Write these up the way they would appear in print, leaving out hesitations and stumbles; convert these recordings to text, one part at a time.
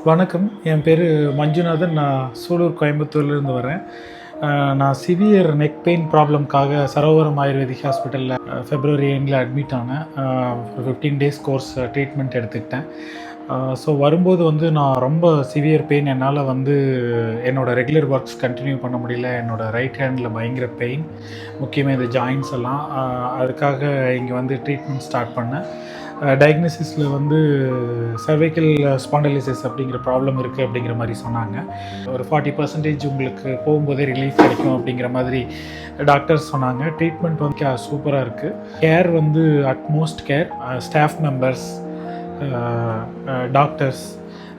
வணக்கம். என் பேர் மஞ்சுநாதன். நான் சூலூர், கோயம்புத்தூர்லேருந்து வரேன். நான் சிவியர் நெக் பெயின் ப்ராப்ளம்காக சரோவரம் ஆயுர்வேதிக் ஹாஸ்பிட்டலில் ஃபெப்ரவரி எண்டில் அட்மிட் ஆனேன். ஒரு 15 டேஸ் கோர்ஸ் ட்ரீட்மெண்ட் எடுத்துக்கிட்டேன். ஸோ வரும்போது நான் ரொம்ப சிவியர் பெயின். என்னால் என்னோடய ரெகுலர் ஒர்க்ஸ் கண்டினியூ பண்ண முடியல. என்னோடய ரைட் ஹேண்டில் பயங்கர பெயின், முக்கியமாக இந்த ஜாயின்ஸ் எல்லாம். அதுக்காக இங்கே ட்ரீட்மெண்ட் ஸ்டார்ட் பண்ணேன். டயக்னோசிஸில் சர்வைக்கல் ஸ்பாண்டலைசிஸ் அப்படிங்கிற ப்ராப்ளம் இருக்குது அப்படிங்கிற மாதிரி சொன்னாங்க. ஒரு 40% உங்களுக்கு போகும்போதே ரிலீஃப் கிடைக்கும் அப்படிங்கிற மாதிரி டாக்டர்ஸ் சொன்னாங்க. ட்ரீட்மெண்ட் சூப்பராக இருக்குது. Care utmost care. Staff members, doctors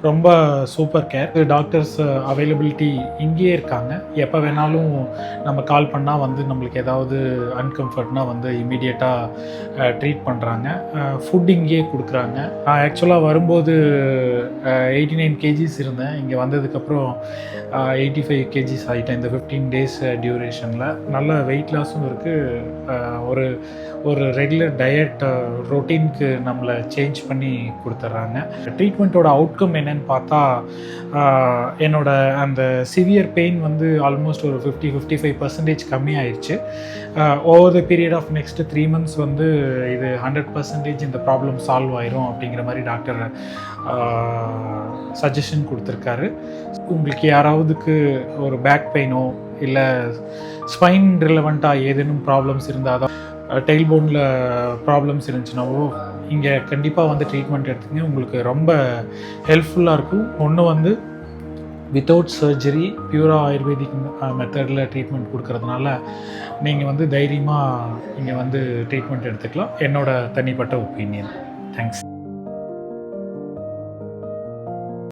ரொம்ப சூப்பர் கேர். டாக்டர்ஸ் அவைலபிலிட்டி இங்கேயே இருக்காங்க. எப்போ வேணாலும் நம்ம கால் பண்ணால் நம்மளுக்கு ஏதாவது அன்கம்ஃபர்ட்னா இமீடியட்டாக ட்ரீட் பண்ணுறாங்க. ஃபுட் இங்கேயே கொடுக்குறாங்க. நான் ஆக்சுவலாக வரும்போது 89 கேஜிஸ் இருந்தேன். இங்கே வந்ததுக்கப்புறம் 85 கேஜிஸ் ஆகிட்டேன் இந்த 15 டேஸ் டியூரேஷனில். நல்ல வெயிட் லாஸும் இருக்குது. ஒரு ரெகுலர் டயட் ரொட்டீனுக்கு நம்மளை சேஞ்ச் பண்ணி கொடுத்துட்றாங்க. ட்ரீட்மெண்ட்டோட அவுட்கம் என்னன்னு பார்த்தா, என்னோட அந்த சிவியர் பெயின் ஆல்மோஸ்ட் ஒரு 50-55% கம்மியாயிடுச்சு. Over the period of next 3 months இது 100% இந்த ப்ராப்ளம் சால்வ் ஆயிரும் அப்படிங்கிற மாதிரி டாக்டர் சஜஷன் கொடுத்துருக்காரு. உங்களுக்கு யாராவதுக்கு ஒரு பேக் பெயினோ இல்லை ஸ்பைன் ரிலவெண்ட்டாக ஏதேனும் ப்ராப்ளம்ஸ் இருந்தால் தான், டெயில் போனில் ப்ராப்ளம்ஸ் இருந்துச்சுனாவோ இங்கே கண்டிப்பாக ட்ரீட்மெண்ட் எடுத்துங்க. உங்களுக்கு ரொம்ப ஹெல்ப்ஃபுல்லாக இருக்கும். ஒன்று வித்தவுட் சர்ஜரி பியூராக ஆயுர்வேதிக் மெத்தடில் ட்ரீட்மெண்ட் கொடுக்கறதுனால நீங்கள் தைரியமாக இங்கே ட்ரீட்மெண்ட் எடுத்துக்கலாம். என்னோட தனிப்பட்ட ஒப்பீனியன். தேங்க்ஸ்.